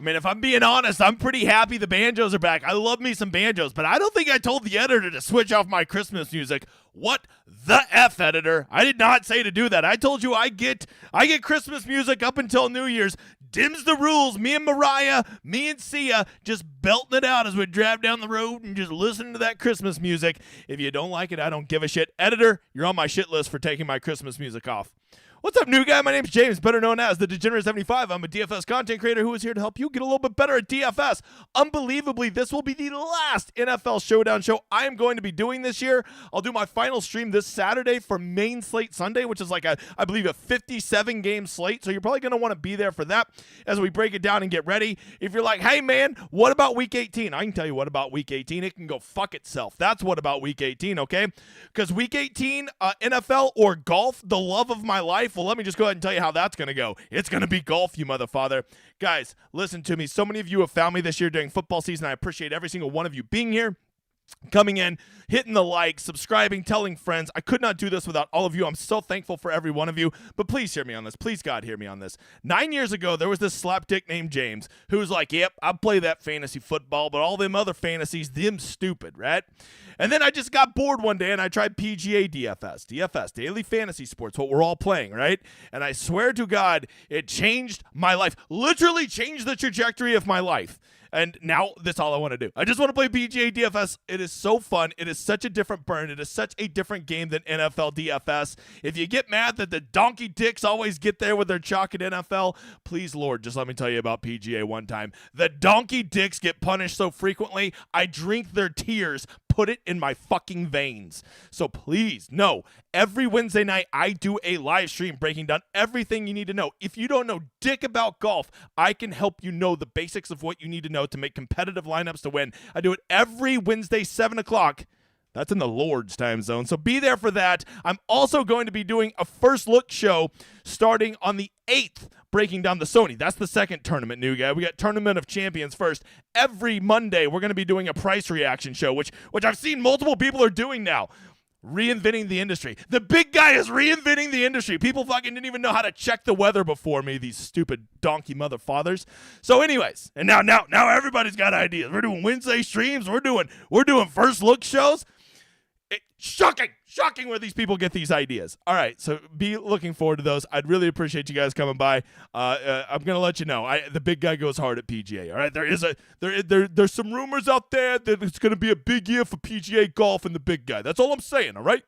mean, if I'm being honest, I'm pretty happy the banjos are back. I love me some banjos, but I don't think I told the editor to switch off my Christmas music. What the F, editor? I did not say to do that. I told you I get Christmas music up until New Year's. Dims the rules. Me and Mariah, me and Sia just belting it out as we drive down the road and just listen to that Christmas music. If you don't like it, I don't give a shit. Editor, you're on my shit list for taking my Christmas music off. What's up, new guy? My name's James, better known as the Degenerate75. I'm a DFS content creator who is here to help you get a little bit better at DFS. Unbelievably, this will be the last NFL Showdown show I am going to be doing this year. I'll do my final stream this Saturday for Main Slate Sunday, which is like I believe a 57-game slate, so you're probably going to want to be there for that as we break it down and get ready. If you're like, hey, man, what about Week 18? I can tell you what about Week 18. It can go fuck itself. That's what about Week 18, okay? Because Week 18, NFL or golf, the love of my life. Well, let me just go ahead and tell you how that's going to go. It's going to be golf, you motherfather. Guys, listen to me. So many of you have found me this year during football season. I appreciate every single one of you being here, coming in, hitting the like, subscribing, telling friends. I could not do this without all of you. I'm so thankful for every one of you, but please hear me on this. Please, God, hear me on this. 9 years ago, there was this slapdick named James who was like, yep, I play that fantasy football, but all them other fantasies, them stupid, right? And then I just got bored one day and I tried PGA DFS, Daily Fantasy Sports, what we're all playing, right? And I swear to God, it changed my life, literally changed the trajectory of my life. And now that's all I want to do. I just want to play PGA DFS. It is so fun. It is such a different burn. It is such a different game than NFL DFS. If you get mad that the donkey dicks always get there with their chalk at NFL, please, Lord, just let me tell you about PGA one time. The donkey dicks get punished so frequently, I drink their tears, put it in my fucking veins. So please, no. Every Wednesday night, I do a live stream breaking down everything you need to know. If you don't know dick about golf, I can help you know the basics of what you need to know to make competitive lineups to win. I do it every Wednesday, 7 o'clock. That's in the Lord's time zone, so be there for that. I'm also going to be doing a first look show starting on the 8th, breaking down the Sony. That's the second tournament, new guy. We got Tournament of Champions first. Every Monday, we're going to be doing a price reaction show, which I've seen multiple people are doing now. Reinventing the industry. The big guy is reinventing the industry. People fucking didn't even know how to check the weather before me, these stupid donkey motherfathers. So anyways, and now everybody's got ideas. We're doing Wednesday streams. We're doing first look shows. Shocking where these people get these ideas. All right, so be looking forward to those. I'd really appreciate you guys coming by. I'm gonna let you know. The big guy goes hard at PGA. All right, there's some rumors out there that it's gonna be a big year for PGA golf and the big guy. That's all I'm saying. All right.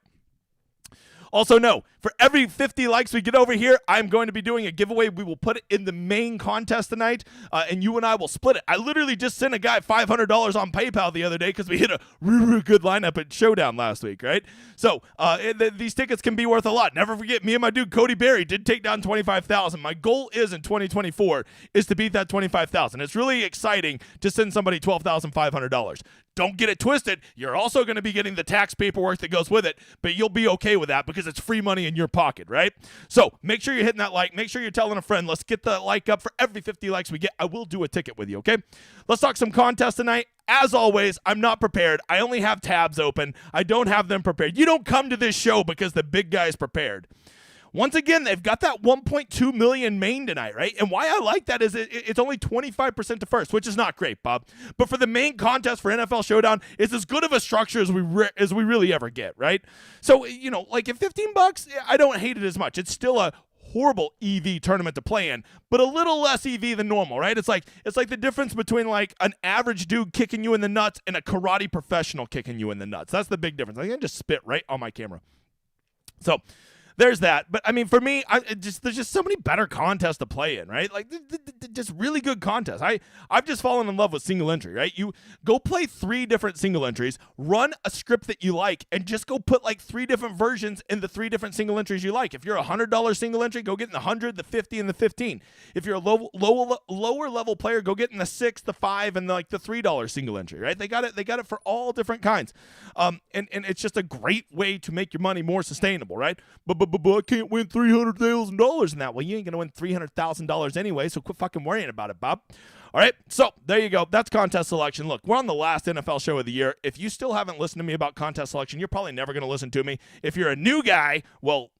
Also, no, for every 50 likes we get over here, I'm going to be doing a giveaway. We will put it in the main contest tonight, and you and I will split it. I literally just sent a guy $500 on PayPal the other day because we hit a really good lineup at Showdown last week, right? So these tickets can be worth a lot. Never forget, me and my dude Cody Berry did take down 25,000. My goal is in 2024 is to beat that 25,000. It's really exciting to send somebody $12,500. Don't get it twisted. You're also going to be getting the tax paperwork that goes with it, but you'll be okay with that because it's free money in your pocket, right? So make sure you're hitting that like. Make sure you're telling a friend. Let's get the like up. For every 50 likes we get, I will do a ticket with you, okay? Let's talk some contests tonight. As always, I'm not prepared. I only have tabs open. I don't have them prepared. You don't come to this show because the big guy is prepared. Once again, they've got that 1.2 million main tonight, right? And why I like that is it's only 25% to first, which is not great, Bob. But for the main contest for NFL Showdown, it's as good of a structure as we really ever get, right? So, like at $15, I don't hate it as much. It's still a horrible EV tournament to play in, but a little less EV than normal, right? It's like the difference between like an average dude kicking you in the nuts and a karate professional kicking you in the nuts. That's the big difference. I can just spit right on my camera. So there's that. But I mean, for me, there's just so many better contests to play in, right? Like just really good contests. I've just fallen in love with single entry, right? You go play 3 different single entries, run a script that you like, and just go put like 3 different versions in the 3 different single entries you like. If you're a $100 single entry, go get in the 100, the 50, and the 15. If you're a lower level player, go get in the 6, the 5, and the $3 single entry, right? They got it for all different kinds. And it's just a great way to make your money more sustainable, right? But I can't win $300,000 in that. Well, you ain't going to win $300,000 anyway, so quit fucking worrying about it, Bob. All right, so there you go. That's contest selection. Look, we're on the last NFL show of the year. If you still haven't listened to me about contest selection, you're probably never going to listen to me. If you're a new guy, well,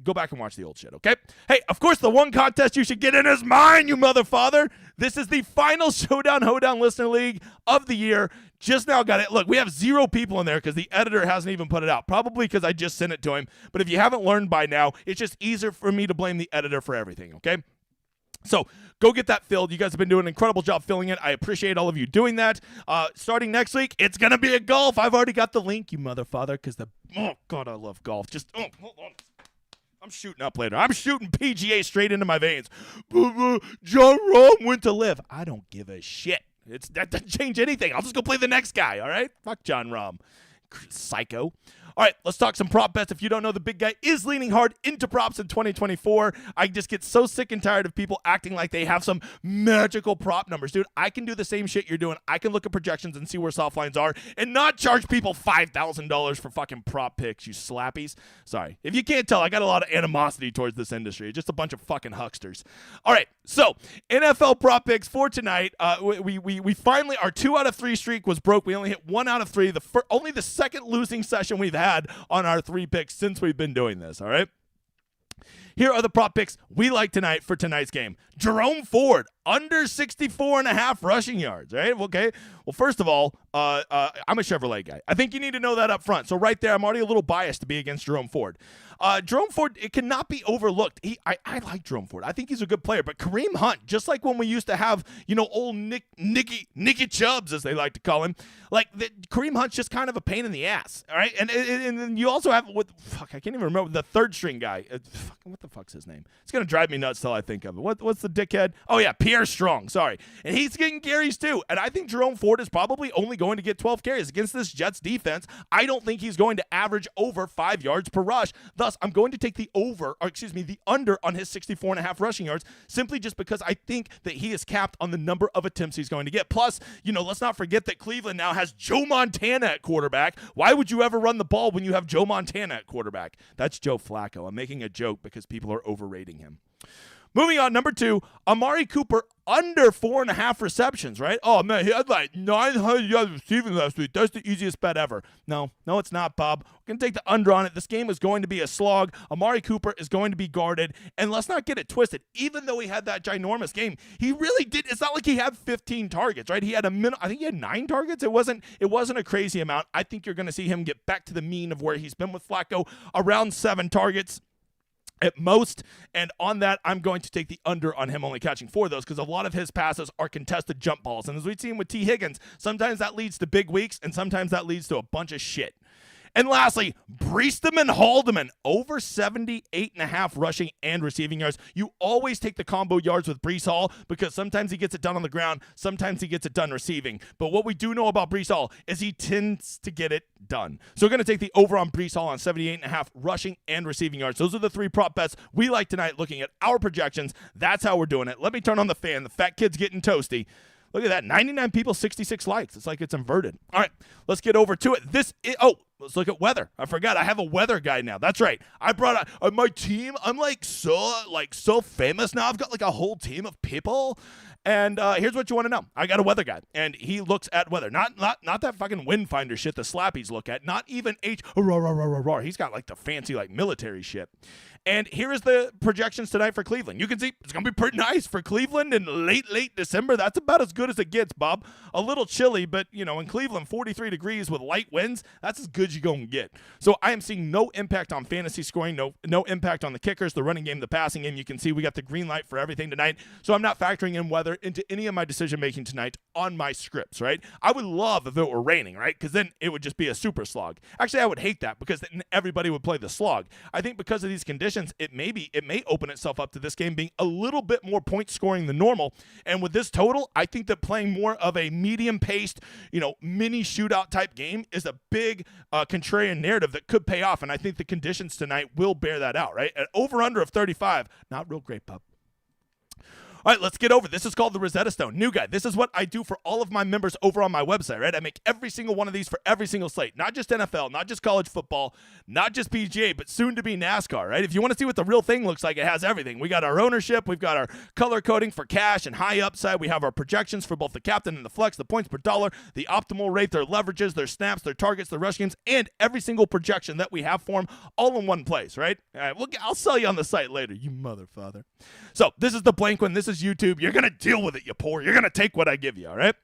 go back and watch the old shit, okay? Hey, of course, the one contest you should get in is mine, you motherfather. This is the final Showdown Hoedown Listener League of the year. Just now got it. Look, we have 0 people in there because the editor hasn't even put it out. Probably because I just sent it to him. But if you haven't learned by now, it's just easier for me to blame the editor for everything, okay? So go get that filled. You guys have been doing an incredible job filling it. I appreciate all of you doing that. Starting next week, it's going to be a golf. I've already got the link, you motherfather, because oh, God, I love golf. Just, hold on. I'm shooting up later. I'm shooting PGA straight into my veins. John Rahm went to live. I don't give a shit. That doesn't change anything. I'll just go play the next guy, all right? Fuck John Rahm. Psycho. All right, let's talk some prop bets. If you don't know, the big guy is leaning hard into props in 2024. I just get so sick and tired of people acting like they have some magical prop numbers. Dude, I can do the same shit you're doing. I can look at projections and see where soft lines are and not charge people $5,000 for fucking prop picks, you slappies. Sorry. If you can't tell, I got a lot of animosity towards this industry. Just a bunch of fucking hucksters. All right, so NFL prop picks for tonight. We finally, our 2 out of 3 streak was broke. We only hit 1 out of 3. Only the second losing session we've had on our 3 picks since we've been doing this, all right? Here are the prop picks we like tonight for tonight's game. Jerome Ford, under 64.5 rushing yards, right? Okay. Well, first of all, I'm a Chevrolet guy. I think you need to know that up front. So right there, I'm already a little biased to be against Jerome Ford. Jerome Ford, it cannot be overlooked. I like Jerome Ford. I think he's a good player. But Kareem Hunt, just like when we used to have, old Nicky Chubbs, as they like to call him, Kareem Hunt's just kind of a pain in the ass, all right? And then you also have, I can't even remember, the third string guy. What the fuck's his name? It's going to drive me nuts till I think of it. What's the dickhead? Oh, yeah, Pierre Strong, sorry. And he's getting carries too. And I think Jerome Ford is probably only going to get 12 carries against this Jets defense. I don't think he's going to average over 5 yards per rush. Thus, I'm going to take the under on his 64.5 rushing yards, simply just because I think that he is capped on the number of attempts he's going to get. Plus, let's not forget that Cleveland now has Joe Montana at quarterback. Why would you ever run the ball when you have Joe Montana at quarterback? That's Joe Flacco. I'm making a joke because people are overrating him. Moving on, number 2, Amari Cooper under 4.5 receptions, right? Oh, man, he had 900 yards receiving last week. That's the easiest bet ever. No, it's not, Bob. We're going to take the under on it. This game is going to be a slog. Amari Cooper is going to be guarded. And let's not get it twisted. Even though he had that ginormous game, he really did. It's not like he had 15 targets, right? He had I think he had 9 targets. It wasn't a crazy amount. I think you're going to see him get back to the mean of where he's been with Flacco, around 7 targets at most, and on that, I'm going to take the under on him only catching 4 of those because a lot of his passes are contested jump balls. And as we've seen with T. Higgins, sometimes that leads to big weeks, and sometimes that leads to a bunch of shit. And lastly, Breestem and Haldeman, over 78.5 rushing and receiving yards. You always take the combo yards with Brees Hall because sometimes he gets it done on the ground, sometimes he gets it done receiving. But what we do know about Brees Hall is he tends to get it done. So we're going to take the over on Brees Hall on 78.5 rushing and receiving yards. Those are the 3 prop bets we like tonight looking at our projections. That's how we're doing it. Let me turn on the fan. The fat kid's getting toasty. Look at that, 99 people, 66 likes. It's like it's inverted. All right, let's get over to it. Let's look at weather. I forgot, I have a weather guy now. That's right. I brought my team. I'm so famous now. I've got a whole team of people. And here's what you want to know. I got a weather guy, and he looks at weather. Not that fucking wind finder shit the slappies look at. Not even He's got the fancy military shit. And here is the projections tonight for Cleveland. You can see it's going to be pretty nice for Cleveland in late December. That's about as good as it gets, Bob. A little chilly, but, in Cleveland, 43 degrees with light winds, that's as good as you're going to get. So I am seeing no impact on fantasy scoring, no impact on the kickers, the running game, the passing game. You can see we got the green light for everything tonight. So I'm not factoring in weather into any of my decision-making tonight on my scripts, right? I would love if it were raining, right? Because then it would just be a super slog. Actually, I would hate that because then everybody would play the slog. I think because of these conditions, it may open itself up to this game being a little bit more point scoring than normal. And with this total, I think that playing more of a medium paced, mini shootout type game is a big contrarian narrative that could pay off. And I think the conditions tonight will bear that out, right? An over under of 35, not real great, pup. All right, let's get over. This is called the Rosetta Stone. New guy. This is what I do for all of my members over on my website, right? I make every single one of these for every single slate. Not just NFL, not just college football, not just PGA, but soon to be NASCAR, right? If you want to see what the real thing looks like, it has everything. We got our ownership. We've got our color coding for cash and high upside. We have our projections for both the captain and the flex, the points per dollar, the optimal rate, their leverages, their snaps, their targets, their rush games, and every single projection that we have for them all in one place, right? All right, well, I'll sell you on the site later, you mother father. So this is the blank one. This is YouTube. You're going to deal with it, you poor. You're going to take what I give you, all right?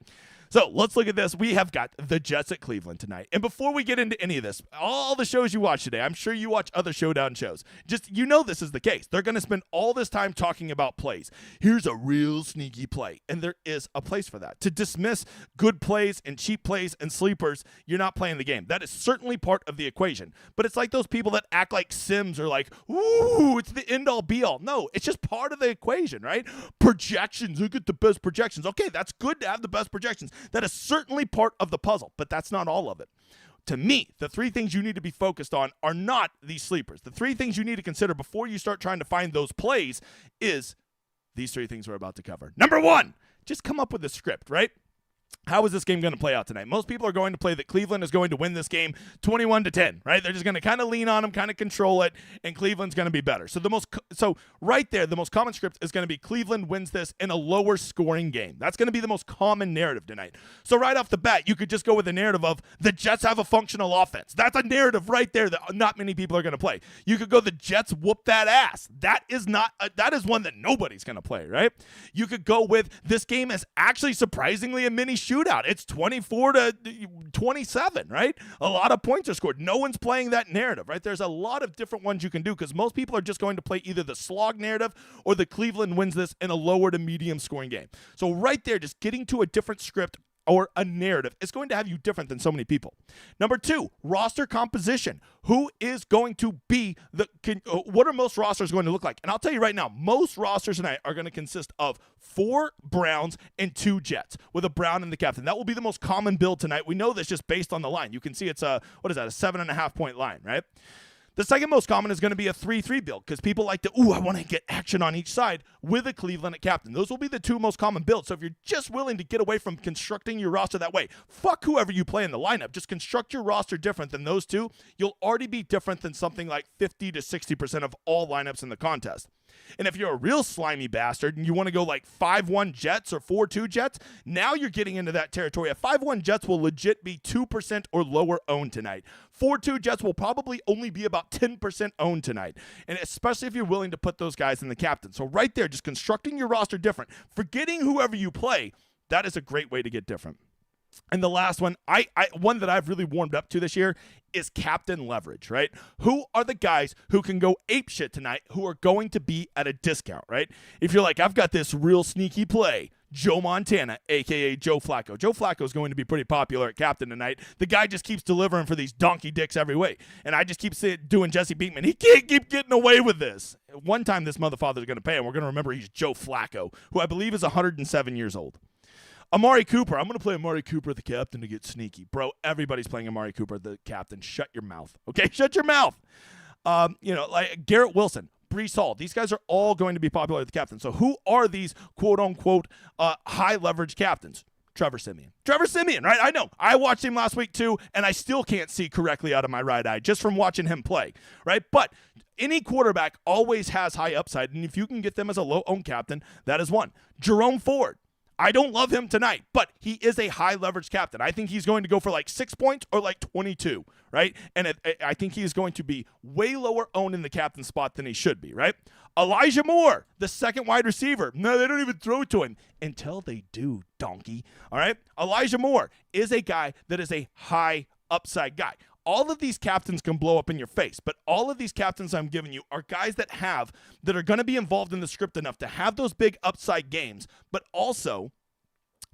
So let's look at this. We have got the Jets at Cleveland tonight. And before we get into any of this, all the shows you watch today, I'm sure you watch other Showdown shows. Just, you know this is the case. They're going to spend all this time talking about plays. Here's a real sneaky play. And there is a place for that. To dismiss good plays and cheap plays and sleepers, you're not playing the game. That is certainly part of the equation. But it's like those people that act like Sims are like, ooh, it's the end-all be-all. No, it's just part of the equation, right? Projections. Look at the best projections. Okay, that's good to have the best projections. That is certainly part of the puzzle, but that's not all of it. To me, the three things you need to be focused on are not these sleepers. The three things you need to consider before you start trying to find those plays is these three things we're about to cover. Number one, just come up with a script, right? How is this game going to play out tonight? Most people are going to play that Cleveland is going to win this game 21-10, right? They're just going to kind of lean on them, kind of control it, and Cleveland's going to be better. So right there, the most common script is going to be Cleveland wins this in a lower scoring game. That's going to be the most common narrative tonight. So right off the bat, you could just go with the narrative of the Jets have a functional offense. That's a narrative right there that not many people are going to play. You could go the Jets whoop that ass. That is one that nobody's going to play, right? You could go with this game is actually surprisingly a mini shootout. It's 24-27, right? A lot of points are scored. No one's playing that narrative, right? There's a lot of different ones you can do because most people are just going to play either the slog narrative or the Cleveland wins this in a lower to medium scoring game. So right there, just getting to a different script or a narrative is going to have you different than so many people. Number two, roster composition. Who is going to be what are most rosters going to look like? And I'll tell you right now, most rosters tonight are going to consist of 4 Browns and 2 Jets with a Brown and the captain. That will be the most common build tonight. We know this just based on the line. You can see it's a 7.5 point line, right? The second most common is going to be a 3-3 build because people like to, I want to get action on each side with a Cleveland at captain. Those will be the 2 most common builds. So if you're just willing to get away from constructing your roster that way, fuck whoever you play in the lineup. Just construct your roster different than those 2. You'll already be different than something like 50 to 60% of all lineups in the contest. And if you're a real slimy bastard and you want to go like 5-1 Jets or 4-2 Jets, now you're getting into that territory. A 5-1 Jets will legit be 2% or lower owned tonight. 4-2 Jets will probably only be about 10% owned tonight. And especially if you're willing to put those guys in the captain. So right there, just constructing your roster different, forgetting whoever you play, that is a great way to get different. And the last one, one that I've really warmed up to this year is captain leverage, right? Who are the guys who can go ape shit tonight who are going to be at a discount, right? If you're like, I've got this real sneaky play, Joe Montana, a.k.a. Joe Flacco. Joe Flacco is going to be pretty popular at captain tonight. The guy just keeps delivering for these donkey dicks every week. And I just keep doing Jesse Beekman. He can't keep getting away with this. One time this motherfucker is going to pay him. We're going to remember he's Joe Flacco, who I believe is 107 years old. Amari Cooper. I'm going to play Amari Cooper, the captain, to get sneaky. Bro, everybody's playing Amari Cooper, the captain. Shut your mouth. Okay? Shut your mouth. Like Garrett Wilson, Breece Hall. These guys are all going to be popular at the captain. So who are these quote-unquote high-leverage captains? Trevor Siemian. Trevor Siemian, right? I know. I watched him last week too, and I still can't see correctly out of my right eye just from watching him play, right? But any quarterback always has high upside, and if you can get them as a low-owned captain, that is one. Jerome Ford. I don't love him tonight, but he is a high leverage captain. I think he's going to go for like 6 points or like 22, right? And I think he is going to be way lower owned in the captain spot than he should be, right? Elijah Moore, the second wide receiver. No, they don't even throw to him until they do, donkey. All right? Elijah Moore is a guy that is a high upside guy. All of these captains can blow up in your face, but all of these captains I'm giving you are guys that are going to be involved in the script enough to have those big upside games, but also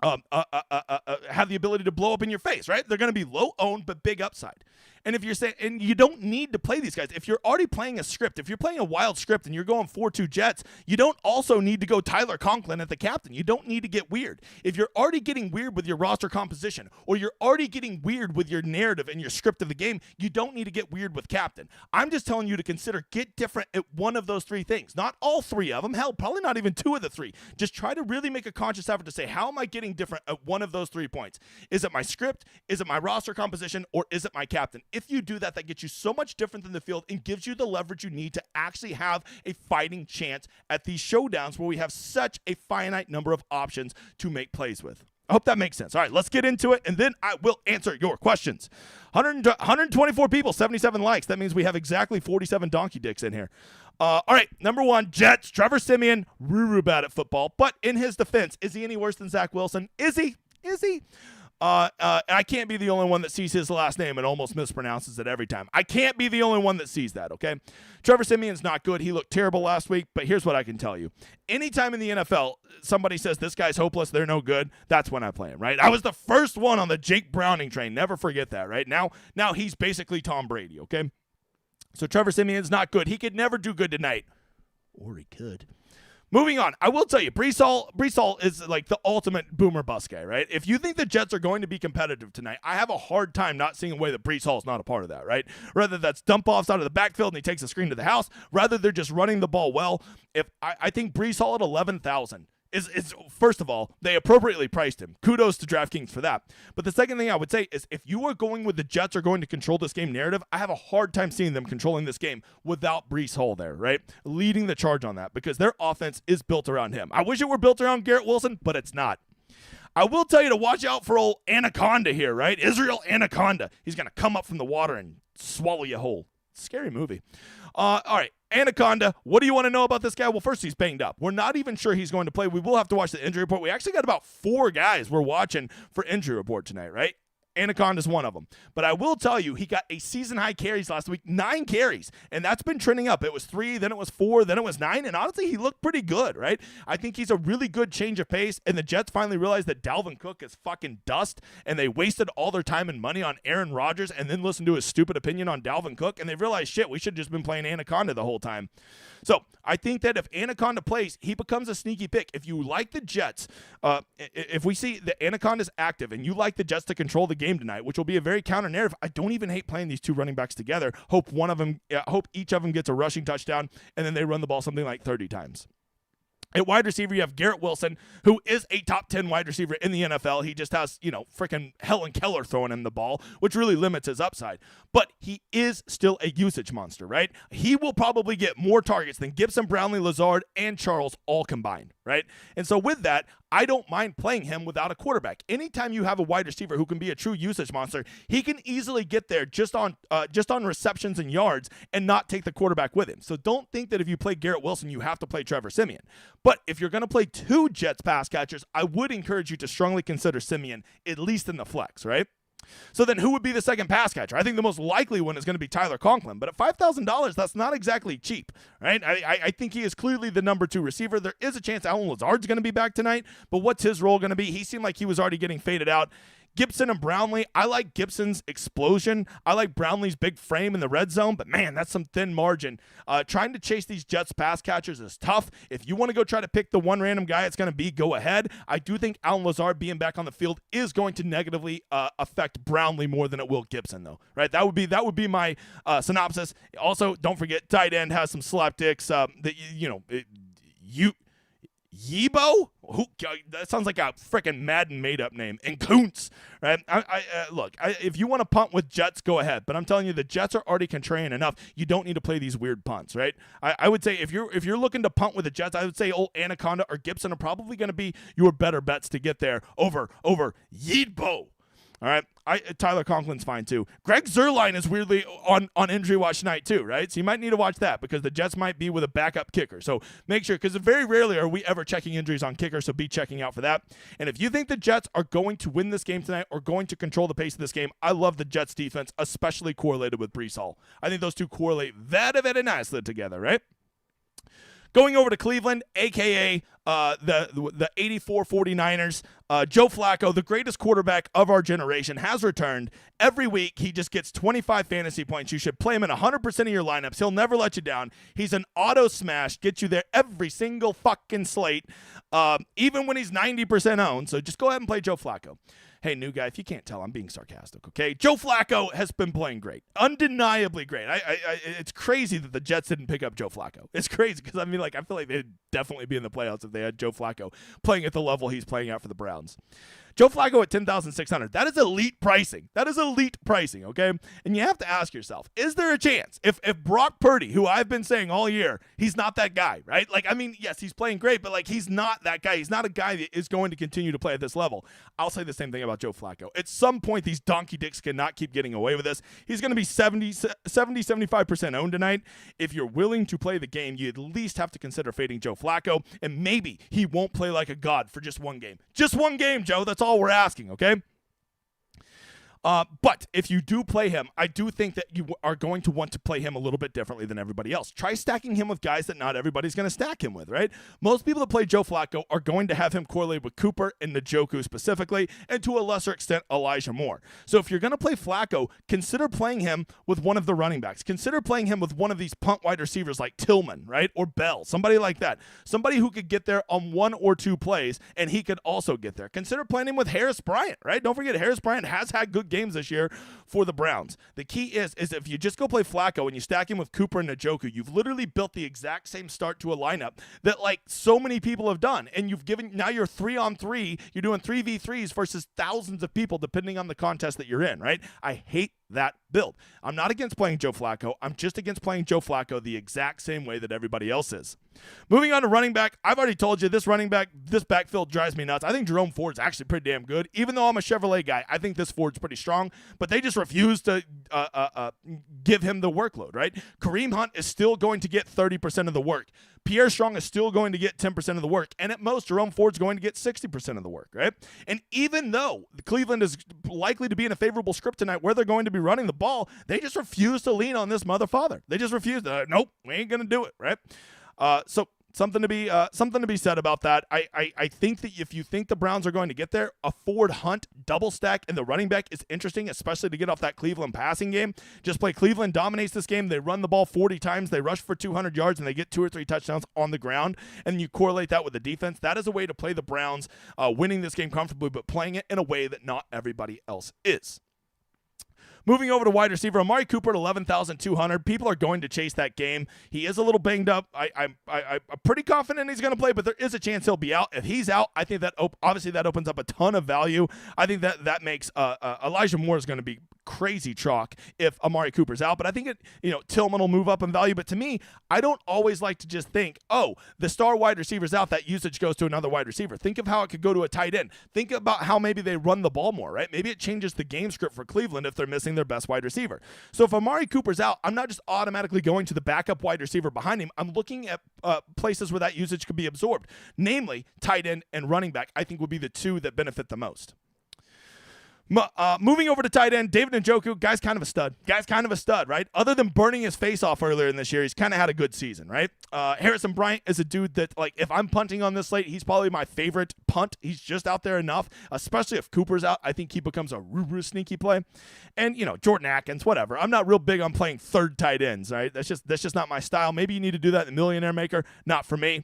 have the ability to blow up in your face, right? They're going to be low owned, but big upside. And if you're saying, and you don't need to play these guys. If you're already playing a script, if you're playing a wild script and you're going 4-2 Jets, you don't also need to go Tyler Conklin at the captain. You don't need to get weird. If you're already getting weird with your roster composition, or you're already getting weird with your narrative and your script of the game, you don't need to get weird with captain. I'm just telling you to consider get different at one of those three things. Not all three of them. Hell, probably not even two of the three. Just try to really make a conscious effort to say, how am I getting different at one of those 3 points? Is it my script? Is it my roster composition? Or is it my captain? If you do that, that gets you so much different than the field and gives you the leverage you need to actually have a fighting chance at these showdowns where we have such a finite number of options to make plays with. I hope that makes sense. All right, let's get into it, and then I will answer your questions. 124 people, 77 likes. That means we have exactly 47 donkey dicks in here. All right, number one, Jets. Trevor Siemian, bad at football. But in his defense, is he any worse than Zach Wilson? Is he? I can't be the only one that sees his last name and almost mispronounces it every time. I can't be the only one that sees that, okay? Trevor Siemian's not good. He looked terrible last week, but here's what I can tell you. Anytime in the NFL, somebody says this guy's hopeless, they're no good, that's when I play him, right? I was the first one on the Jake Browning train. Never forget that, right? Now he's basically Tom Brady, okay? So Trevor Siemian's not good. He could never do good tonight. Or he could. Moving on, I will tell you, Breece Hall is like the ultimate boomer bust guy, right? If you think the Jets are going to be competitive tonight, I have a hard time not seeing a way that Breece Hall is not a part of that, right? Rather that's dump-offs out of the backfield and he takes a screen to the house, rather they're just running the ball well. If I think Breece Hall at 11,000 is first of all, they appropriately priced him. Kudos to DraftKings for that. But the second thing I would say is if you are going with the Jets are going to control this game narrative, I have a hard time seeing them controlling this game without Breece Hall there, right? Leading the charge on that because their offense is built around him. I wish it were built around Garrett Wilson, but it's not. I will tell you to watch out for old Anaconda here, right? Israel Anaconda. He's going to come up from the water and swallow you whole. Scary movie. All right, Anaconda, what do you want to know about this guy? Well, first, he's banged up. We're not even sure he's going to play. We will have to watch the injury report. We actually got about 4 guys we're watching for injury report tonight, right? Anaconda's one of them. But I will tell you, he got a season-high carries last week, 9 carries, and that's been trending up. It was 3, then it was 4, then it was 9, and honestly, he looked pretty good, right? I think he's a really good change of pace, and the Jets finally realized that Dalvin Cook is fucking dust, and they wasted all their time and money on Aaron Rodgers and then listened to his stupid opinion on Dalvin Cook, and they realized, shit, we should have just been playing Anaconda the whole time. So I think that if Anaconda plays, he becomes a sneaky pick. If you like the Jets, if we see that Anaconda's active and you like the Jets to control the game tonight, which will be a very counter narrative, I don't even hate playing these 2 running backs together. Hope each of them gets a rushing touchdown, and then they run the ball something like 30 times. At wide receiver, you have Garrett Wilson, who is a top 10 wide receiver in the NFL. He just has, freaking Helen Keller throwing him the ball, which really limits his upside. But he is still a usage monster, right? He will probably get more targets than Gibson, Brownlee, Lazard, and Charles all combined, right? And so with that, I don't mind playing him without a quarterback. Anytime you have a wide receiver who can be a true usage monster, he can easily get there just on receptions and yards and not take the quarterback with him. So don't think that if you play Garrett Wilson, you have to play Trevor Siemian. But if you're going to play 2 Jets pass catchers, I would encourage you to strongly consider Siemian, at least in the flex, right? So then who would be the second pass catcher? I think the most likely one is going to be Tyler Conklin, but at $5,000, that's not exactly cheap, right? I think he is clearly the number 2 receiver. There is a chance Allen Lazard's going to be back tonight, but what's his role going to be? He seemed like he was already getting faded out. Gibson and Brownlee, I like Gibson's explosion. I like Brownlee's big frame in the red zone, but man, that's some thin margin. Trying to chase these Jets pass catchers is tough. If you want to go try to pick the one random guy it's going to be, go ahead. I do think Allen Lazard being back on the field is going to negatively affect Brownlee more than it will Gibson, though. Right? That would be my synopsis. Also, don't forget, tight end has some slapdicks. Yibo? That sounds like a freaking Madden made-up name. And Kuntz, right? Look, if you want to punt with Jets, go ahead. But I'm telling you, the Jets are already contrarian enough. You don't need to play these weird punts, right? I would say if you're looking to punt with the Jets, I would say old Anaconda or Gibson are probably going to be your better bets to get there over Yibo. All right, Tyler Conklin's fine too. Greg Zuerlein is weirdly on injury watch tonight too, right? So you might need to watch that because the Jets might be with a backup kicker. So make sure, because very rarely are we ever checking injuries on kickers, so be checking out for that. And if you think the Jets are going to win this game tonight or going to control the pace of this game, I love the Jets defense, especially correlated with Breece Hall. I think those two correlate very, very nicely together, right? Going over to Cleveland, a.k.a. the 84 49ers. Joe Flacco, the greatest quarterback of our generation, has returned. Every week, he just gets 25 fantasy points. You should play him in 100% of your lineups. He'll never let you down. He's an auto smash, gets you there every single fucking slate, even when he's 90% owned. So just go ahead and play Joe Flacco. Hey, new guy, if you can't tell, I'm being sarcastic, okay? Joe Flacco has been playing great. Undeniably great. It's crazy that the Jets didn't pick up Joe Flacco. It's crazy because, I feel like they'd definitely be in the playoffs if they had Joe Flacco playing at the level he's playing at for the Browns. Joe Flacco at $10,600. That is elite pricing. Okay? And you have to ask yourself, is there a chance? If Brock Purdy, who I've been saying all year, he's not that guy, right? Yes, he's playing great, but he's not that guy. He's not a guy that is going to continue to play at this level. I'll say the same thing about Joe Flacco. At some point, these donkey dicks cannot keep getting away with this. He's going to be 75% owned tonight. If you're willing to play the game, you at least have to consider fading Joe Flacco, and maybe he won't play like a god for just one game. Just one game, Joe. That's all we're asking, okay? But if you do play him, I do think that you are going to want to play him a little bit differently than everybody else. Try stacking him with guys that not everybody's going to stack him with, right? Most people that play Joe Flacco are going to have him correlated with Cooper and Njoku specifically, and to a lesser extent, Elijah Moore. So if you're going to play Flacco, consider playing him with one of the running backs. Consider playing him with one of these punt wide receivers like Tillman, right? Or Bell, somebody like that. Somebody who could get there on one or two plays, and he could also get there. Consider playing him with Harris Bryant, right? Don't forget, Harris Bryant has had good games this year for the Browns. The key is if you just go play Flacco and you stack him with Cooper and Njoku, you've literally built the exact same start to a lineup that so many people have done. And now you're 3-on-3, you're doing 3v3s versus thousands of people depending on the contest that you're in, right? I hate that build. I'm not against playing Joe Flacco. I'm just against playing Joe Flacco the exact same way that everybody else is. Moving on to running back, I've already told you this backfield drives me nuts. I think Jerome Ford's actually pretty damn good. Even though I'm a Chevrolet guy, I think this Ford's pretty strong, but they just refuse to give him the workload, right? Kareem Hunt is still going to get 30% of the work. Pierre Strong is still going to get 10% of the work. And at most, Jerome Ford's going to get 60% of the work, right? And even though Cleveland is likely to be in a favorable script tonight where they're going to be running the ball, they just refuse to lean on this motherfather. They just refuse. Nope, we ain't going to do it, right? So something to be said about that. I think that if you think the Browns are going to get there, a Ford Hunt double stack in the running back is interesting, especially to get off that Cleveland passing game. Just play Cleveland dominates this game. They run the ball 40 times. They rush for 200 yards, and they get 2 or 3 touchdowns on the ground. And you correlate that with the defense. That is a way to play the Browns, winning this game comfortably, but playing it in a way that not everybody else is. Moving over to wide receiver, Amari Cooper at $11,200. People are going to chase that game. He is a little banged up. I'm pretty confident he's going to play, but there is a chance he'll be out. If he's out, I think that obviously that opens up a ton of value. I think that makes Elijah Moore is going to be crazy chalk if Amari Cooper's out. But I think Tillman will move up in value. But to me, I don't always like to just think, oh, the star wide receiver's out, that usage goes to another wide receiver. Think of how it could go to a tight end. Think about how maybe they run the ball more, right? Maybe it changes the game script for Cleveland if they're missing their best wide receiver. So if Amari Cooper's out, I'm not just automatically going to the backup wide receiver behind him. I'm looking at places where that usage could be absorbed. Namely, tight end and running back, I think would be the two that benefit the most. Moving over to tight end, David Njoku, guy's kind of a stud, right? Other than burning his face off earlier in this year, he's kind of had a good season, right? Harrison Bryant is a dude that, if I'm punting on this slate, he's probably my favorite punt. He's just out there enough, especially if Cooper's out. I think he becomes a real sneaky play. And, Jordan Atkins, whatever. I'm not real big on playing third tight ends, right? That's just not my style. Maybe you need to do that in the Millionaire Maker. Not for me.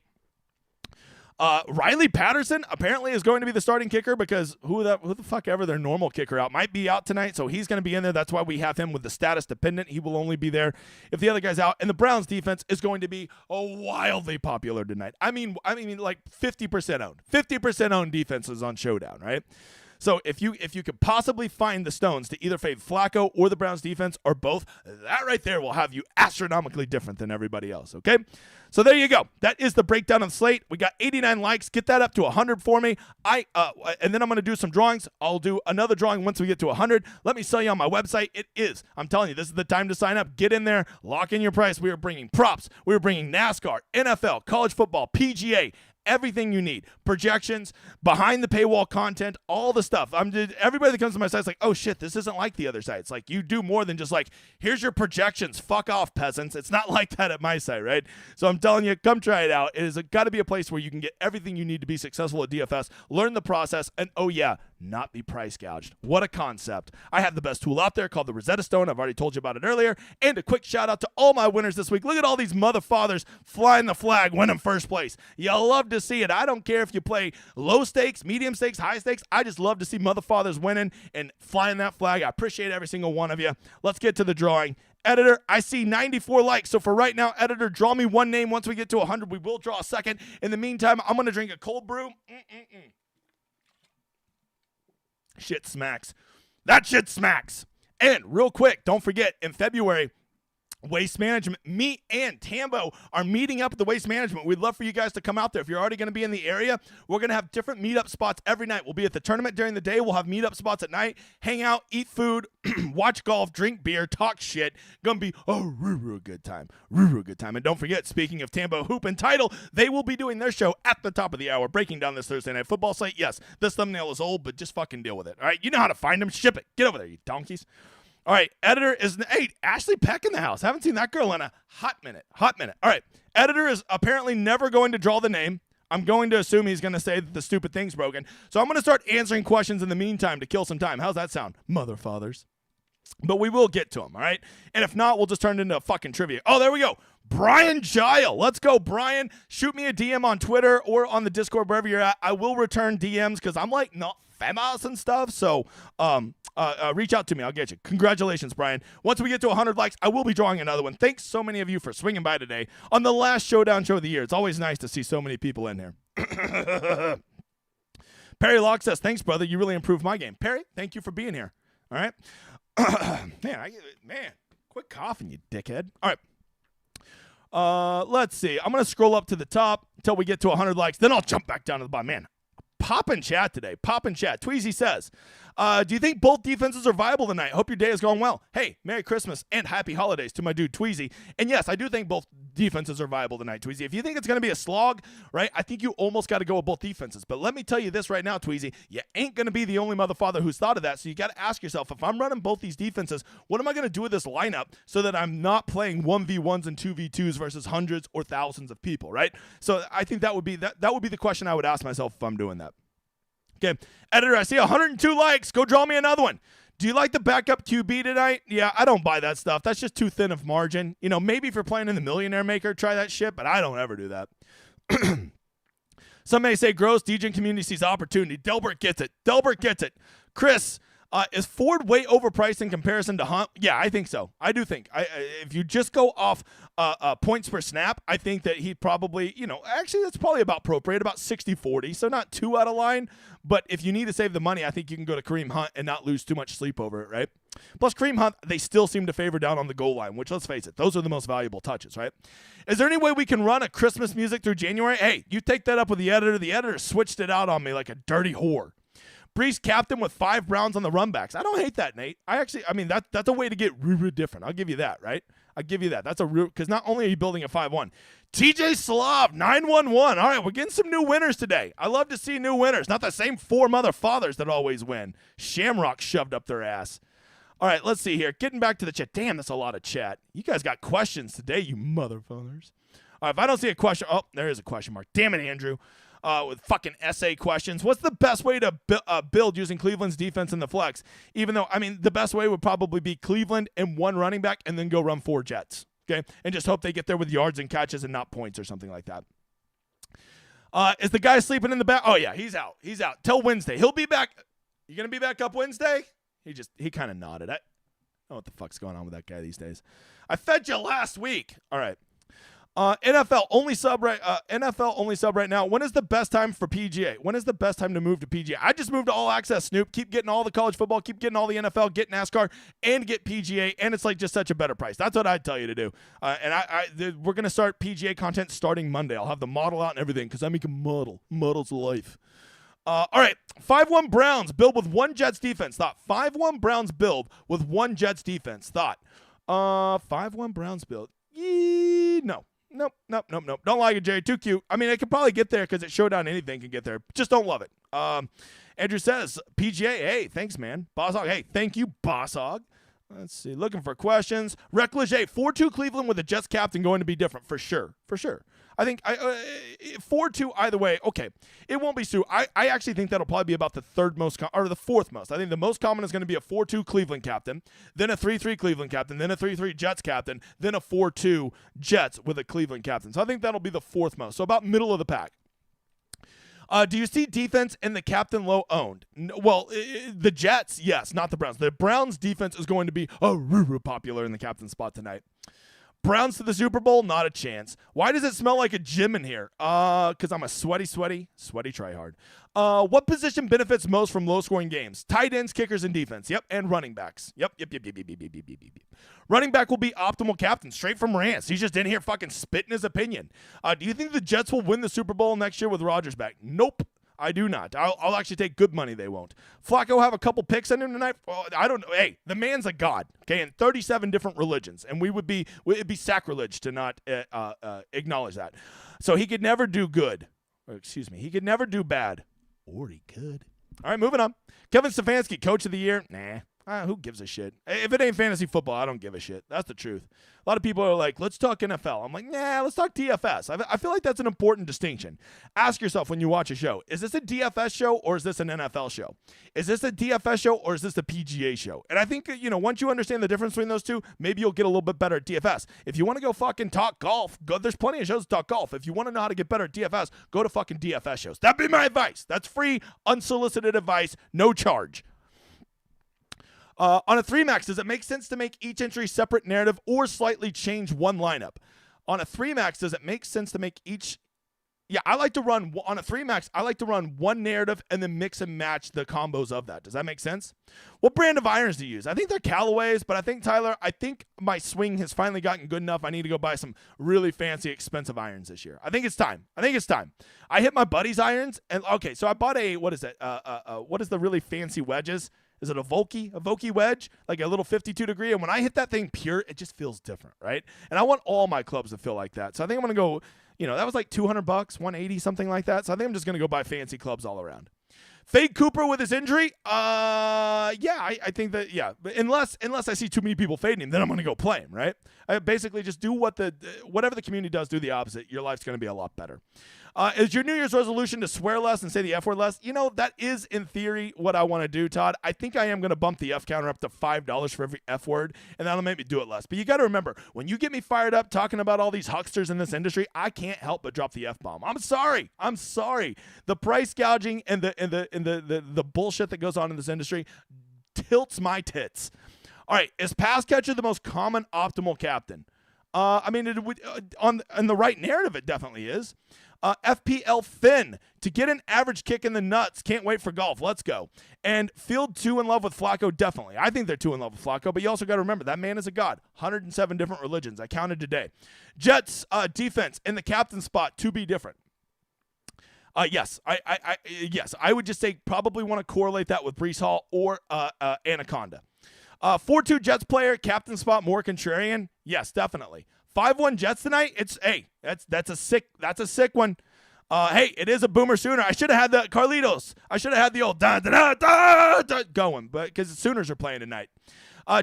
Riley Patterson apparently is going to be the starting kicker because who the fuck ever their normal kicker out might be out tonight, so he's going to be in there. That's why we have him with the status dependent. He will only be there if the other guy's out. And the Browns defense is going to be wildly popular tonight. I mean, like 50% owned. 50% owned defenses on Showdown, right? So if you could possibly find the stones to either fade Flacco or the Browns defense or both, that right there will have you astronomically different than everybody else, okay? So there you go. That is the breakdown of the slate. We got 89 likes. Get that up to 100 for me. And then I'm going to do some drawings. I'll do another drawing once we get to 100. Let me sell you on my website. I'm telling you, this is the time to sign up. Get in there. Lock in your price. We are bringing props. We are bringing NASCAR, NFL, college football, PGA, everything you need. Projections, behind the paywall content, all the stuff. Everybody that comes to my site is like, oh shit, this isn't like the other sites. Like, you do more than just like, here's your projections. Fuck off, peasants. It's not like that at my site, right? So I'm telling you, come try it out. It has got to be a place where you can get everything you need to be successful at DFS, learn the process, and oh yeah, not be price gouged. What a concept. I have the best tool out there called the Rosetta Stone. I've already told you about it earlier. And a quick shout out to all my winners this week. Look at all these mother fathers flying the flag, winning first place. You'll love to see it. I don't care if you play low stakes, medium stakes, high stakes. I just love to see mother fathers winning and flying that flag. I appreciate every single one of you. Let's get to the drawing. Editor, I see 94 likes. So for right now, editor, draw me one name. Once we get to 100, we will draw a second. In the meantime, I'm going to drink a cold brew. Shit smacks. That shit smacks. And real quick, don't forget, in February, Waste Management, me and Tambo are meeting up at the Waste Management. We'd love for you guys to come out there. If you're already going to be in the area, we're going to have different meetup spots every night. We'll be at the tournament during the day. We'll have meetup spots at night, hang out, eat food, watch golf, drink beer, talk shit. Going to be a real good time. Real good time. And don't forget, speaking of Tambo Hoop and Title, they will be doing their show at the top of the hour, breaking down this Thursday Night Football slate. Yes, this thumbnail is old, but just fucking deal with it. All right, you know how to find them. Ship it. Get over there, you donkeys. All right, editor is, hey, Ashley Peck in the house. Haven't seen that girl in a hot minute. All right, editor is apparently never going to draw the name. I'm going to assume he's going to say that the stupid thing's broken. So I'm going to start answering questions in the meantime to kill some time. How's that sound? Mother fathers. But we will get to them, all right? And if not, we'll just turn it into a fucking trivia. Oh, there we go. Brian Gile. Let's go, Brian. Shoot me a DM on Twitter or on the Discord, wherever you're at. I will return DMs because I'm like not famous and stuff. So reach out to me. I'll get you. Congratulations, Brian. Once we get to 100 likes, I will be drawing another one. Thanks so many of you for swinging by today on the last Showdown show of the year. It's always nice to see so many people in here. Perry Locke says, thanks, brother. You really improved my game. Perry, thank you for being here. All right. Man, quit coughing, you dickhead. All right. Let's see. I'm going to scroll up to the top until we get to 100 likes. Then I'll jump back down to the bottom. Man, poppin' chat today. Poppin' chat. Tweezy says, do you think both defenses are viable tonight? Hope your day is going well. Hey, Merry Christmas and Happy Holidays to my dude Tweezy. And yes, I do think both defenses are viable tonight, Tweezy. If you think it's going to be a slog, right, I think you almost got to go with both defenses. But let me tell you this right now, Tweezy. You ain't going to be the only motherfather who's thought of that. So you got to ask yourself, if I'm running both these defenses, what am I going to do with this lineup so that I'm not playing 1v1s and 2v2s versus hundreds or thousands of people, right? So I think that would be the question I would ask myself if I'm doing that. Okay, editor, I see 102 likes. Go draw me another one. Do you like the backup QB tonight? Yeah, I don't buy that stuff. That's just too thin of margin. You know, maybe if you're playing in the Millionaire Maker, try that shit, but I don't ever do that. Some may say gross. DJ community sees opportunity. Delbert gets it. Chris, is Ford way overpriced in comparison to Hunt? Yeah, I think so. I do think. If you just go off points per snap, I think that he probably, actually that's probably about appropriate, about 60-40, so not too out of line. But if you need to save the money, I think you can go to Kareem Hunt and not lose too much sleep over it, right? Plus, Kareem Hunt, they still seem to favor down on the goal line, which, let's face it, those are the most valuable touches, right? Is there any way we can run a Christmas music through January? Hey, you take that up with the editor. The editor switched it out on me like a dirty whore. Brees captain with 5 Browns on the runbacks. I don't hate that, Nate. That's a way to get real different. I'll give you that, right? I'll give you that. That's a real, because not only are you building a 5-1. TJ Slav, 911. All right, we're getting some new winners today. I love to see new winners. Not the same 4 mother fathers that always win. Shamrock shoved up their ass. All right, let's see here. Getting back to the chat. Damn, that's a lot of chat. You guys got questions today, you mother fathers. All right, if I don't see a question. Oh, there is a question mark. Damn it, Andrew. With fucking essay questions. What's the best way to build using Cleveland's defense in the flex? Even though, the best way would probably be Cleveland and 1 running back and then go run 4 Jets. Okay? And just hope they get there with yards and catches and not points or something like that. Is the guy sleeping in the back? Oh, yeah, he's out. He's out. Till Wednesday. He'll be back. You going to be back up Wednesday? He kind of nodded. I don't know what the fuck's going on with that guy these days. I fed you last week. All right. NFL only sub right now. When is the best time for PGA? When is the best time to move to PGA? I just moved to All Access, Snoop. Keep getting all the college football, keep getting all the NFL, get NASCAR, and get PGA, and it's like just such a better price. That's what I'd tell you to do. We're going to start PGA content starting Monday. I'll have the model out and everything because I make a model. Model's life. All right, 5-1 Browns build with 1 Jets defense. Thought 5-1 Browns build with 1 Jets defense. Thought 5-1 Browns build. No. Nope. Don't like it, Jerry. Too cute. I mean, it could probably get there because it's Showdown. Anything can get there. Just don't love it. Andrew says, PGA, hey, thanks, man. Boss Hog, hey, thank you, Boss Hog. Let's see. Looking for questions. Reckless, 4-2 Cleveland with the Jets captain going to be different for sure. I think 4-2 either way. Okay, it won't be Stu. I actually think that'll probably be about the third most or the fourth most. I think the most common is going to be a 4-2 Cleveland captain, then a 3-3 Cleveland captain, then a 3-3 Jets captain, then a 4-2 Jets with a Cleveland captain. So I think that'll be the fourth most. So about middle of the pack. Do you see defense in the captain low owned? Well, the Jets, yes, not the Browns. The Browns defense is going to be popular in the captain spot tonight. Browns to the Super Bowl, not a chance. Why does it smell like a gym in here? Because I'm a sweaty tryhard. What position benefits most from low-scoring games? Tight ends, kickers, and defense. Yep, and running backs. Yep. Running back will be optimal captain, straight from Rance. He's just in here fucking spitting his opinion. Do you think the Jets will win the Super Bowl next year with Rodgers back? Nope. I do not. I'll actually take good money they won't. Flacco have a couple picks in him tonight? Well, I don't know. Hey, the man's a god, okay, in 37 different religions, and it'd be sacrilege to not acknowledge that. So he could never do good. He could never do bad. Or he could. All right, moving on. Kevin Stefanski, coach of the year? Nah. Who gives a shit? If it ain't fantasy football, I don't give a shit. That's the truth. A lot of people are like, let's talk NFL. I'm like, nah, let's talk DFS. I feel like that's an important distinction. Ask yourself when you watch a show, is this a DFS show or is this an NFL show? Is this a DFS show or is this a PGA show? And I think, once you understand the difference between those two, maybe you'll get a little bit better at DFS. If you want to go fucking talk golf, there's plenty of shows to talk golf. If you want to know how to get better at DFS, go to fucking DFS shows. That'd be my advice. That's free, unsolicited advice, no charge. On a 3-max, does it make sense to make each entry separate narrative or slightly change one lineup? On a 3-max, does it make sense to make each... Yeah, I like to run... On a 3-max, I like to run one narrative and then mix and match the combos of that. Does that make sense? What brand of irons do you use? I think they're Callaways, but I think my swing has finally gotten good enough. I need to go buy some really fancy, expensive irons this year. I think it's time. I hit my buddy's irons, and okay, so I bought what is it? What is the really fancy wedges? Is it a Vokey wedge, like a little 52 degree? And when I hit that thing pure, it just feels different, right? And I want all my clubs to feel like that. So I think I'm going to go, that was like $200, $180, something like that. So I think I'm just going to go buy fancy clubs all around. Fade Cooper with his injury? I think that, yeah. But unless I see too many people fading him, then I'm going to go play him, right? I basically just do whatever the community does, do the opposite. Your life's going to be a lot better. Is your New Year's resolution to swear less and say the F word less? That is, in theory, what I want to do, Todd. I think I am going to bump the F counter up to $5 for every F word, and that'll make me do it less. But you got to remember, when you get me fired up talking about all these hucksters in this industry, I can't help but drop the F-bomb. I'm sorry. The price gouging and the bullshit that goes on in this industry tilts my tits. All right, is pass catcher the most common optimal captain? It would on the right narrative, it definitely is. FPL Finn, to get an average kick in the nuts, can't wait for golf. Let's go. And Field 2 in love with Flacco, definitely. I think they're 2 in love with Flacco, but you also got to remember, that man is a god. 107 different religions. I counted today. Jets defense in the captain spot to be different. Yes, I would just say probably want to correlate that with Breece Hall or Anaconda. 4-2 Jets player, captain spot, more contrarian. Yes, definitely. 5-1 Jets tonight. That's a sick one. Hey, it is a boomer sooner. I should have had the Carlitos. I should have had the old going, but because the Sooners are playing tonight.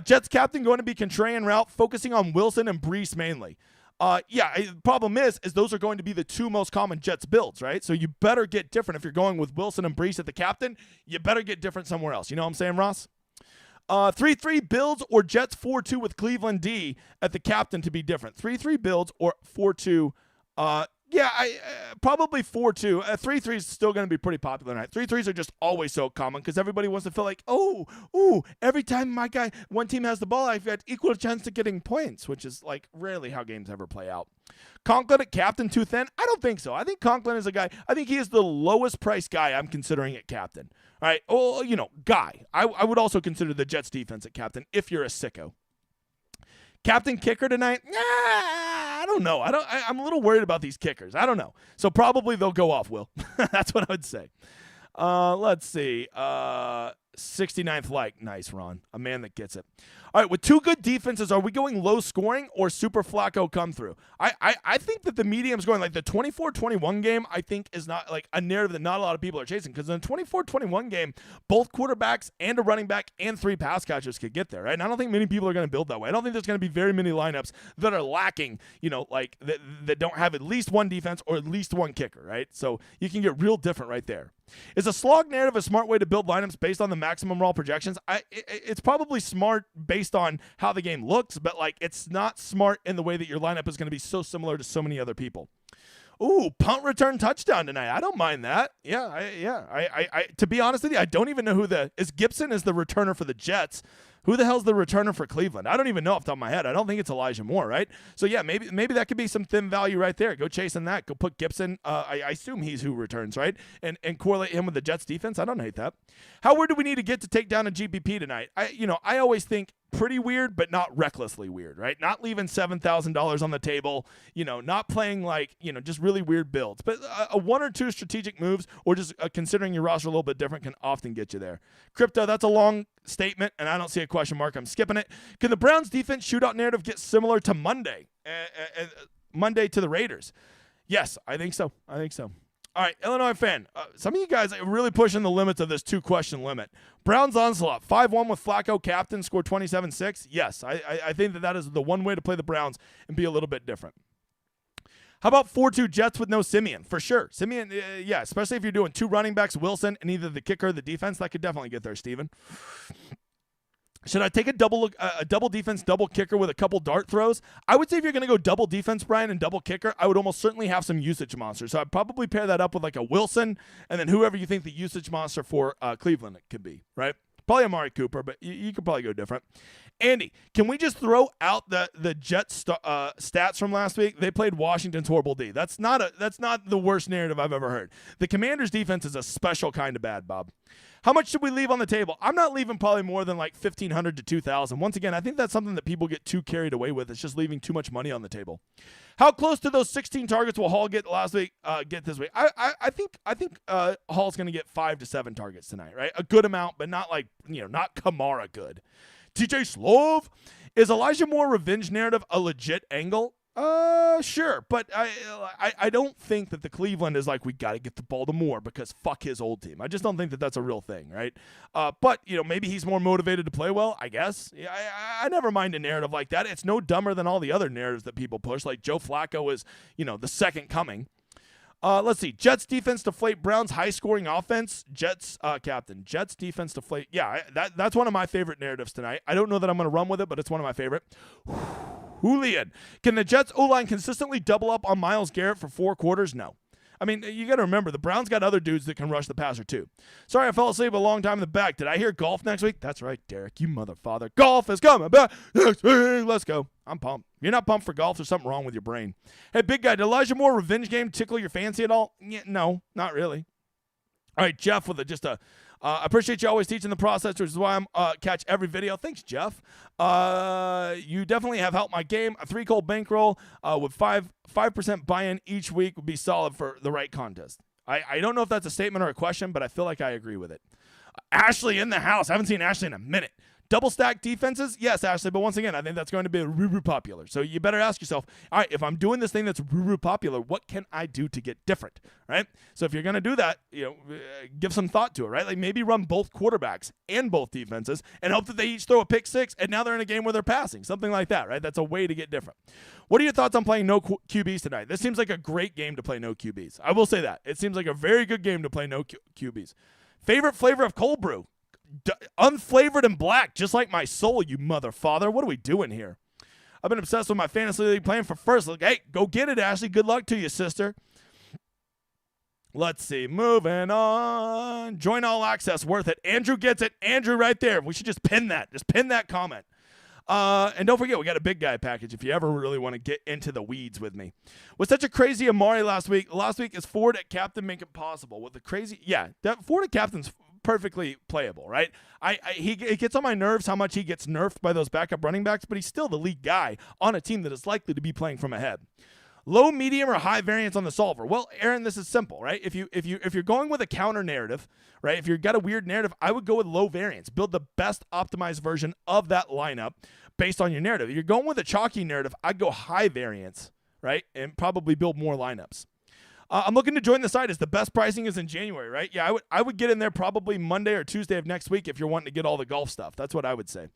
Jets captain going to be contrarian route, focusing on Wilson and Breece mainly. The problem is those are going to be the 2 most common Jets builds, right? So you better get different. If you're going with Wilson and Breece at the captain, you better get different somewhere else. You know what I'm saying, Ross? 3-3 builds or Jets 4-2 with Cleveland D at the captain to be different. 3-3 builds or 4-2. Probably 4-2. 3-3 is still going to be pretty popular tonight. 3-3s are just always so common because everybody wants to feel like, every time one team has the ball, I've got equal chance to getting points, which is like rarely how games ever play out. Conklin at captain too thin? I don't think so. I think Conklin is a guy. I think he is the lowest priced guy I'm considering at captain. All right. Oh, guy. I would also consider the Jets defense at captain if you're a sicko. Captain kicker tonight? I don't know. I'm a little worried about these kickers. I don't know. So probably they'll go off, Will. That's what I would say. Let's see. 69th like. Nice, Ron. A man that gets it. All right, with two good defenses, are we going low scoring or super Flacco come through? I think that the medium's going, like the 24-21 game, I think is not like a narrative that not a lot of people are chasing, because in the 24-21 game, both quarterbacks and a running back and 3 pass catchers could get there, right? And I don't think many people are going to build that way. I don't think there's going to be very many lineups that are lacking, like that don't have at least one defense or at least one kicker, right? So you can get real different right there. Is a slog narrative a smart way to build lineups based on the maximum raw projections? It's probably smart based on how the game looks, but like it's not smart in the way that your lineup is going to be so similar to so many other people. Ooh, punt return touchdown tonight. I don't mind that. Yeah. I to be honest with you, I don't even know is Gibson is the returner for the Jets. Who the hell's the returner for Cleveland? I don't even know off the top of my head. I don't think it's Elijah Moore, right? So, yeah, maybe that could be some thin value right there. Go chasing that. Go put Gibson. I assume he's who returns, right? And correlate him with the Jets defense. I don't hate that. How weird do we need to get to take down a GPP tonight? I always think pretty weird, but not recklessly weird, right? Not leaving $7,000 on the table, not playing like, just really weird builds. But a 1 or 2 strategic moves or just considering your roster a little bit different can often get you there. Crypto, that's a long statement, and I don't see a question mark. I'm skipping it. Can the Browns defense shootout narrative get similar to Monday to the Raiders? Yes, I think so. All right, Illinois fan. Some of you guys are really pushing the limits of this 2-question limit. Browns onslaught, 5-1 with Flacco captain, scored 27-6. Yes, I think that is the one way to play the Browns and be a little bit different. How about 4-2 Jets with no Simeon? For sure. Simeon, yeah, especially if you're doing 2 running backs, Wilson, and either the kicker or the defense. That could definitely get there, Steven. Should I take a double defense, double kicker with a couple dart throws? I would say if you're going to go double defense, Brian, and double kicker, I would almost certainly have some usage monsters. So I'd probably pair that up with like a Wilson and then whoever you think the usage monster for Cleveland could be, right? Probably Amari Cooper, but you could probably go different. Andy, can we just throw out the Jets stats from last week? They played Washington's horrible D. That's not the worst narrative I've ever heard. The Commanders' defense is a special kind of bad, Bob. How much should we leave on the table? I'm not leaving probably more than like $1,500 to $2,000. Once again, I think that's something that people get too carried away with. It's just leaving too much money on the table. How close to those 16 targets will Hall get last week? Get this week? I think Hall's going to get 5 to 7 targets tonight, right? A good amount, but not like not Kamara good. TJ Slove, is Elijah Moore revenge narrative a legit angle? Sure, but I don't think that the Cleveland is like, we got to get the ball to Moore because fuck his old team. I just don't think that that's a real thing, right? But, maybe he's more motivated to play well, I guess. I never mind a narrative like that. It's no dumber than all the other narratives that people push, like Joe Flacco is, the second coming. Let's see. Jets defense deflate Browns high-scoring offense. Jets captain. Jets defense deflate. Yeah, that's one of my favorite narratives tonight. I don't know that I'm going to run with it, but it's one of my favorite. Julian. Can the Jets O-line consistently double up on Myles Garrett for 4 quarters? No. I mean, you got to remember, the Browns got other dudes that can rush the passer too. Sorry, I fell asleep a long time in the back. Did I hear golf next week? That's right, Derek, you motherfather. Golf is coming back next week. Let's go. I'm pumped. You're not pumped for golf. There's something wrong with your brain. Hey, big guy, did Elijah Moore revenge game tickle your fancy at all? Yeah, no, not really. All right, Jeff with I appreciate you always teaching the process, which is why I'm catch every video. Thanks, Jeff. You definitely have helped my game. A 3-cold bankroll with 5% buy-in each week would be solid for the right contest. I don't know if that's a statement or a question, but I feel like I agree with it. Ashley in the house. I haven't seen Ashley in a minute. Double stack defenses? Yes, Ashley, but once again, I think that's going to be roo-roo popular. So you better ask yourself, all right, if I'm doing this thing that's roo-roo popular, what can I do to get different, right? So if you're going to do that, give some thought to it, right? Like maybe run both quarterbacks and both defenses and hope that they each throw a pick 6 and now they're in a game where they're passing, something like that, right? That's a way to get different. What are your thoughts on playing no QBs tonight? This seems like a great game to play no QBs. I will say that. It seems like a very good game to play no QBs. Favorite flavor of cold brew? Unflavored and black, just like my soul, you motherfather. What are we doing here? I've been obsessed with my fantasy league playing for first. Like, hey, go get it, Ashley. Good luck to you, sister. Let's see. Moving on. Join all access. Worth it. Andrew gets it. Andrew right there. We should just pin that. Just pin that comment. And don't forget, we got a big guy package if you ever really want to get into the weeds with me. Was such a crazy Amari last week. Last week is Ford at captain make it possible. With the crazy, that Ford at captain's perfectly playable, right? It gets on my nerves how much he gets nerfed by those backup running backs, but he's still the lead guy on a team that is likely to be playing from ahead. Low, medium, or high variance on the solver. Well, Aaron, this is simple, right? If you're going with a counter narrative, right? If you've got a weird narrative, I would go with low variance. Build the best optimized version of that lineup based on your narrative. If you're going with a chalky narrative, I'd go high variance, right? And probably build more lineups. I'm looking to join the site as the best pricing is in January, right? Yeah, I would get in there probably Monday or Tuesday of next week if you're wanting to get all the golf stuff. That's what I would say.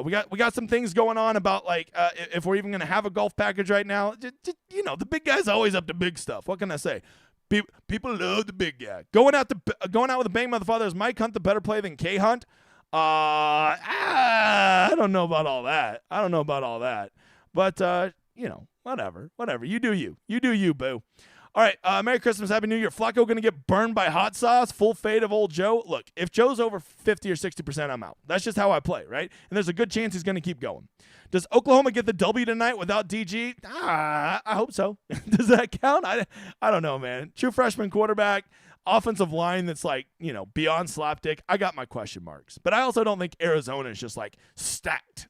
We got some things going on about like if we're even going to have a golf package right now. The big guy's always up to big stuff. What can I say? People love the big guy. Going out with a bang by the father. Is Mike Hunt the better play than K Hunt? I don't know about all that. But whatever. You do you. You do you, boo. All right, Merry Christmas, Happy New Year. Flacco going to get burned by hot sauce, full fade of old Joe. Look, if Joe's over 50 or 60%, I'm out. That's just how I play, right? And there's a good chance he's going to keep going. Does Oklahoma get the W tonight without DG? I hope so. Does that count? I don't know, man. True freshman quarterback, offensive line that's like, beyond slapdick. I got my question marks. But I also don't think Arizona is just like stacked.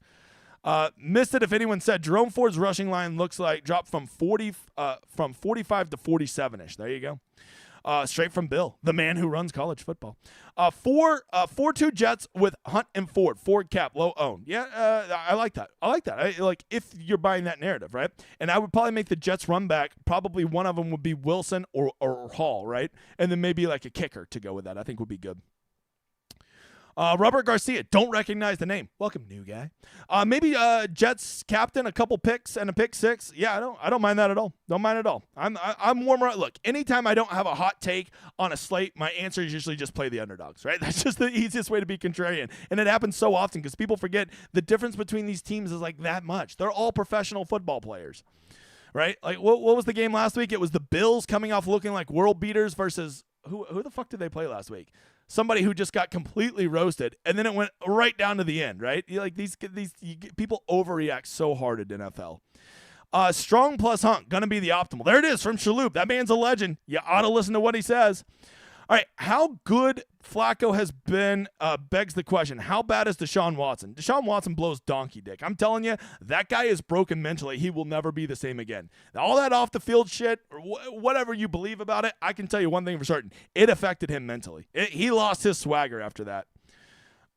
Missed it if anyone said Jerome Ford's rushing line looks like dropped from 45 to 47-ish. There you go. Straight from Bill, the man who runs college football. 4-2 Jets with Hunt and Ford. Ford cap, low own. Yeah, I like that. Like if you're buying that narrative, right? And I would probably make the Jets run back. Probably one of them would be Wilson or Hall, right? And then maybe like a kicker to go with that. I think would be good. Robert Garcia, don't recognize the name. Welcome, new guy. Maybe Jets captain, a couple picks and a pick six. Yeah, I don't mind that at all. Don't mind at all. I'm warmer. Look, anytime I don't have a hot take on a slate, my answer is usually just play the underdogs, right? That's just the easiest way to be contrarian. And it happens so often because people forget the difference between these teams is like that much. They're all professional football players, right? Like what was the game last week? It was the Bills coming off looking like world beaters versus who the fuck did they play last week? Somebody who just got completely roasted, and then it went right down to the end, right? People overreact so hard at NFL. Strong plus Hunt, going to be the optimal. There it is from Shaloop. That man's a legend. You ought to listen to what he says. All right, how good Flacco has been begs the question, how bad is Deshaun Watson? Deshaun Watson blows donkey dick. I'm telling you, that guy is broken mentally. He will never be the same again. All that off-the-field shit, or whatever you believe about it, I can tell you one thing for certain. It affected him mentally. He lost his swagger after that.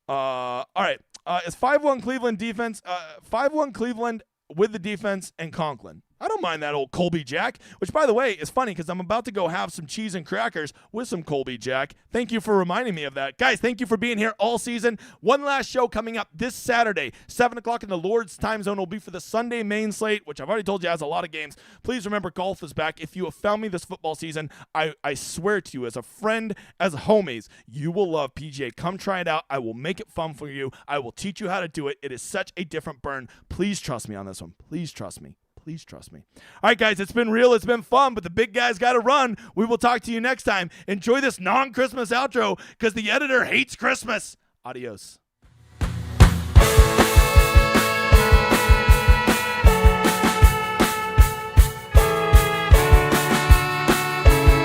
All right, is 5-1 Cleveland defense, 5-1 Cleveland with the defense and Conklin. I don't mind that old Colby Jack, which, by the way, is funny because I'm about to go have some cheese and crackers with some Colby Jack. Thank you for reminding me of that. Guys, thank you for being here all season. One last show coming up this Saturday, 7 o'clock in the Lord's time zone will be for the Sunday main slate, which I've already told you has a lot of games. Please remember, golf is back. If you have found me this football season, I swear to you, as a friend, as homies, you will love PGA. Come try it out. I will make it fun for you. I will teach you how to do it. It is such a different burn. Please trust me on this one. Please trust me. Please trust me. All right, guys, it's been real. It's been fun, but the big guy's got to run. We will talk to you next time. Enjoy this non-Christmas outro because the editor hates Christmas. Adios.